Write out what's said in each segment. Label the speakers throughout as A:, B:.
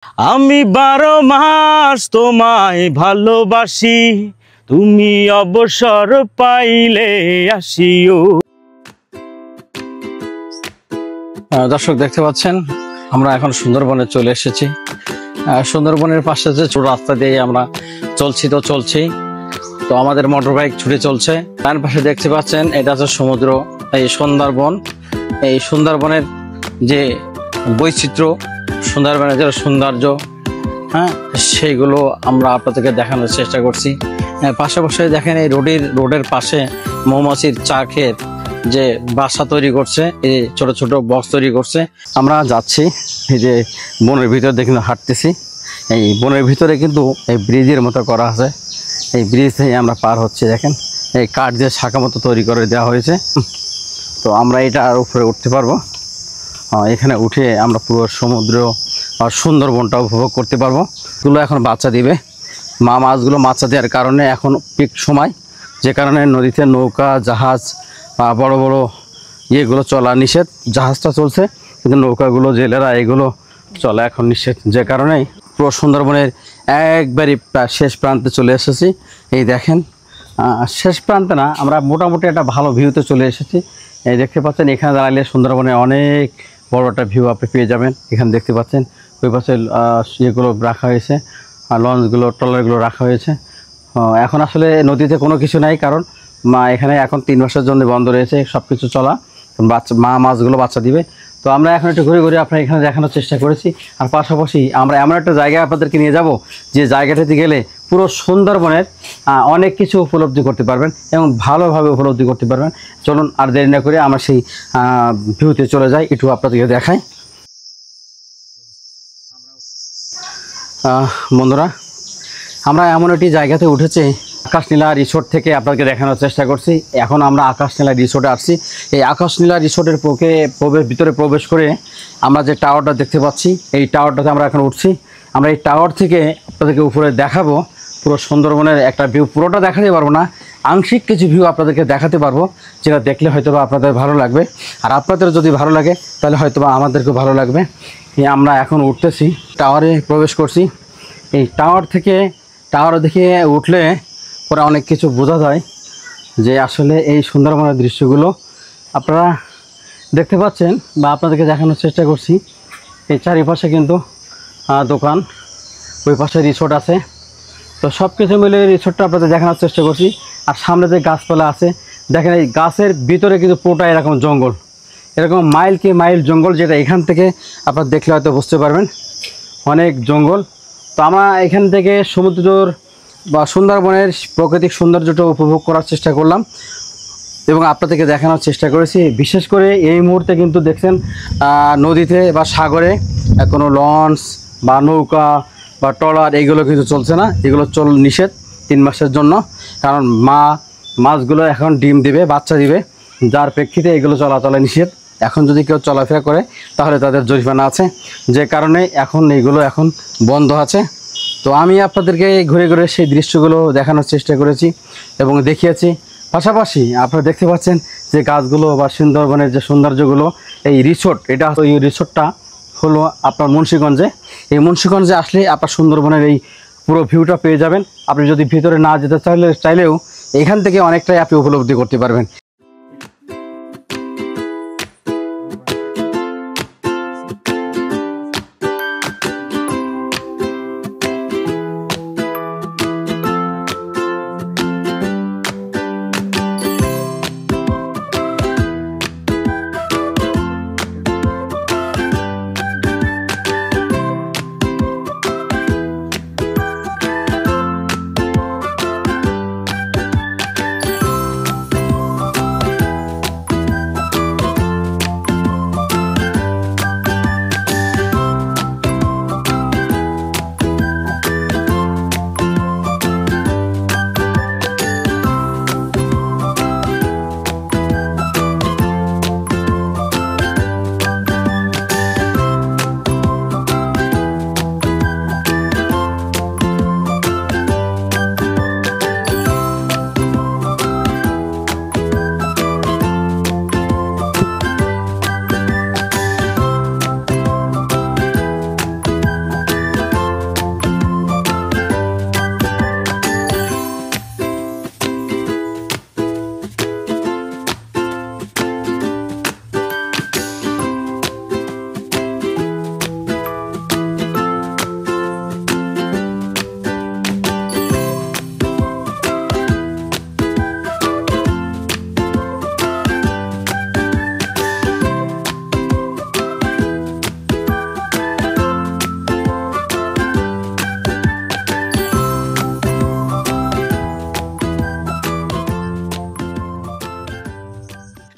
A: আমি 12 মাস তোমায় ভালোবাসি, তুমি অবসর পাইলে আসিও। দর্শক দেখতে পাচ্ছেন আমরা এখন সুন্দরবনে চলে এসেছি। সুন্দরবনের পাশে যে ছোট রাস্তা দিয়ে আমরা চলছি তো আমাদের মোটর বাইক ছুটে চলছে। ডান পাশে দেখতে পাচ্ছেন এটা হচ্ছে সমুদ্র। এই সুন্দরবন, এই সুন্দরবনের যে বৈচিত্র্য, সুন্দরবনের যে সৌন্দর্য, সেইগুলো আমরা আপনাদেরকে দেখানোর চেষ্টা করছি। পাশাপাশি দেখেন এই রোডের পাশে মৌমাছির চাকের যে বাসা তৈরি করছে, এই ছোট ছোট বক্স তৈরি করছে। আমরা যাচ্ছি এই যে বনের ভিতর দিয়ে কিন্তু হাঁটতেছি। এই বনের ভিতরে কিন্তু এই ব্রিজের মতো করা আছে, এই ব্রিজ থেকে আমরা পার হচ্ছি। দেখেন এই কাঠ দিয়ে শাখা মতো তৈরি করে দেওয়া হয়েছে। তো আমরা এটার উপরে উঠতে পারবো। এখানে উঠে আমরা পুরো সমুদ্র আর সুন্দরবনটা উপভোগ করতে পারবো। এগুলো এখন বাচ্চা দিবে, মাছগুলো বাচ্চা দেওয়ার কারণে এখন পিক সময়, যে কারণে নদীতে নৌকা জাহাজ বড় বড় ইয়েগুলো চলা নিষেধ। জাহাজটা চলছে কিন্তু নৌকাগুলো জেলেরা এগুলো চলা এখন নিষেধ, যে কারণেই পুরো সুন্দরবনের একবারই শেষ প্রান্তে চলে এসেছি। এই দেখেন শেষ প্রান্তে না, আমরা মোটামুটি একটা ভালো ভিউতে চলে এসেছি। এই দেখতে পাচ্ছেন এখানে দাঁড়ালে সুন্দরবনে অনেক বড় একটা ভিউ আপনি পেয়ে যাবেন। এখানে দেখতে পাচ্ছেন ওই পাশে ইয়েগুলো রাখা হয়েছে, লঞ্চগুলো ট্রলারগুলো রাখা হয়েছে। এখন আসলে নদীতে কোনো কিছু নাই, কারণ এখানে এখন 3 মাসের জন্য বন্ধ রয়েছে সব কিছু চলা। মাছগুলো বাচ্চা দিবে। তো আমরা এখন একটু ঘুরে ঘুরে আপনার এখানে দেখানোর চেষ্টা করেছি। আর পাশাপাশি আমরা এমন একটা জায়গায় আপনাদেরকে নিয়ে যাব যে জায়গাটাতে গেলে পুরো সুন্দরবনের অনেক কিছু উপলব্ধি করতে পারবেন এবং ভালোভাবে উপলব্ধি করতে পারবেন। চলুন আর দেরি না করে আমরা সেই ভিউতে চলে যাই, একটু আপনাদেরকে দেখাই। বন্ধুরা, আমরা এমন একটি জায়গাতে উঠেছি, আকাশনীলা রিসোর্ট থেকে আপনাকে দেখানোর চেষ্টা করছি। এখন আমরা আকাশনীলা রিসোর্টে আসছি। এই আকাশনীলা রিসোর্টের ভিতরে প্রবেশ করে আমরা যে টাওয়ারটা দেখতে পাচ্ছি, এই টাওয়ারটাতে আমরা এখন উঠছি। আমরা এই টাওয়ার থেকে আপনাদেরকে উপরে দেখাবো পুরো সুন্দরবনের একটা ভিউ। পুরোটা দেখাতে পারবো না, আংশিক কিছু ভিউ আপনাদেরকে দেখাতে পারবো, যেটা দেখলে হয়তো বা আপনাদের ভালো লাগবে। আর আপনাদের যদি ভালো লাগে তাহলে হয়তো বা আমাদেরকেও ভালো লাগবে। আমরা এখন উঠতেছি, টাওয়ারে প্রবেশ করছি। এই টাওয়ার দেখে উঠলে পরে অনেক কিছু বোঝা যায়, যে আসলে এই সুন্দরবনের দৃশ্যগুলো আপনারা দেখতে পাচ্ছেন বা আপনাদেরকে দেখানোর চেষ্টা করছি। এই চারিপাশে কিন্তু দোকান, ওই পাশে রিসোর্ট আছে। তো সব কিছু মিলে রিসোর্টটা আপনাদের দেখানোর চেষ্টা করছি। আর সামনে যে গাছপালা আছে দেখেন, এই গাছের ভিতরে কিন্তু পুরোটা এরকম জঙ্গল, এরকম মাইল কি মাইল জঙ্গল, যেটা এখান থেকে আপনারা দেখলে হয়তো বুঝতে পারবেন, অনেক জঙ্গল। তো আমরা এখান থেকে সমুদ্রর বা সুন্দরবনের প্রাকৃতিক সৌন্দর্যটা উপভোগ করার চেষ্টা করলাম এবং আপনাদেরকে দেখানোর চেষ্টা করেছি। বিশেষ করে এই মুহূর্তে কিন্তু দেখছেন নদীতে বা সাগরে কোনো লঞ্চ বা নৌকা বা ট্রলার এগুলো কিন্তু চলছে না, এগুলো নিষেধ 3 মাসের জন্য। কারণ মাছগুলো এখন ডিম দিবে, বাচ্চা দিবে, যার প্রেক্ষিতে এগুলো চলাচলে নিষেধ। এখন যদি কেউ চলাফেরা করে তাহলে তাদের জরিমানা আছে, যে কারণে এখন এইগুলো এখন বন্ধ আছে। তো আমি আপনাদেরকে ঘুরে ঘুরে সেই দৃশ্যগুলো দেখানোর চেষ্টা করেছি এবং দেখিয়েছি। পাশাপাশি আপনারা দেখতে পাচ্ছেন যে গাছগুলো বা সুন্দরবনের যে সৌন্দর্যগুলো, এই রিসোর্ট, এই রিসোর্টটা হলো আপনার মুন্সিগঞ্জে। এই মুন্সিগঞ্জে আসলে আপনার সুন্দরবনের এই পুরো ভিউটা পেয়ে যাবেন। আপনি যদি ভিতরে না যেতে চাইলেও এখান থেকে অনেকটাই আপনি উপলব্ধি করতে পারবেন।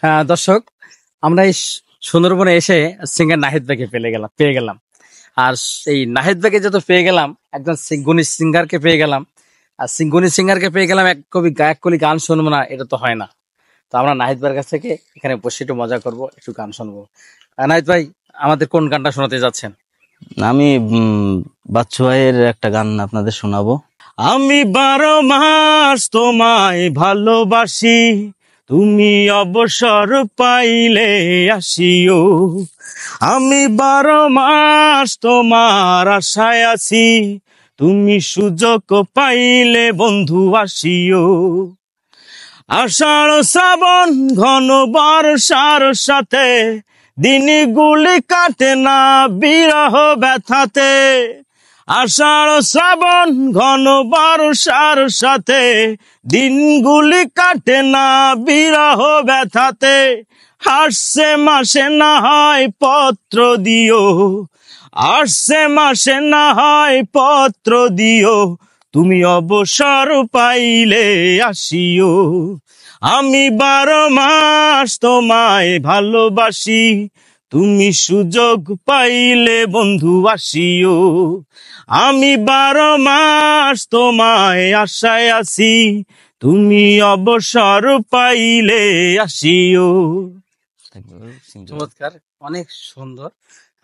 A: দর্শক, আমরা এই সুন্দরবনে এসে সিঙ্গার নাহিদ ভাইকে পেয়ে গেলাম। আর এই নাহিদ ভাইকে যত পেয়ে গেলাম, একজন গুণী সিঙ্গারকে পেয়ে গেলাম। আর গুণী সিঙ্গারকে পেয়ে গেলাম, এক কবি গায়ক কলি গান শুনবো না, এটা তো হয় না। তো আমরা নাহিদ ভাইয়ের কাছ থেকে এখানে বসে একটু মজা করবো, একটু গান শুনবো। নাহিদ ভাই, আমাদের কোন গানটা শোনাতে যাচ্ছেন?
B: আমি বাচ্চু ভাইয়ের একটা গান আপনাদের শোনাবো। আমি 12 মাস তোমায় ভালোবাসি, তুমি অবসর পাইলে আসিও। আমি 12 মাস তোমার আশায় আছি, তুমি সুযোগ পাইলে বন্ধু আসিও। আষাঢ় শ্রাবণ ঘন বর্ষার সাথে, দিনগুলি কাটে না বিরহ ব্যথাতে। আষাঢ় শ্রাবণ ঘন বর্ষার সাথে, দিনগুলি কাটে না বিরহ ব্যথাতে। আসছে মাসে না হয় পত্র দিও, আসছে মাসে না হয় পত্র দিও, তুমি অবসর পাইলে আসিও। আমি 12 মাস তোমায় ভালোবাসি, তুমি সুযোগ পাইলে বন্ধু আসিও। আমি 12 মাস তোমায় আশায় আছি, তুমি অবসর পাইলে আসিও।
A: চমৎকার, অনেক সুন্দর।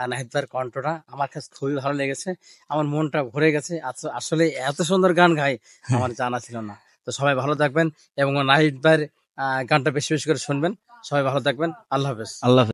A: আর নাহিদ ভাইয়ের কণ্ঠটা আমার কাছে খুবই ভালো লেগেছে, আমার মনটা ভরে গেছে। আসলে এত সুন্দর গান গায় আমার জানা ছিল না। তো সবাই ভালো থাকবেন এবং নাহিদ ভাইয়ের গানটা বেশি বেশি করে শুনবেন। সবাই ভালো থাকবেন, আল্লাহ হাফেজ।
B: আল্লাহ।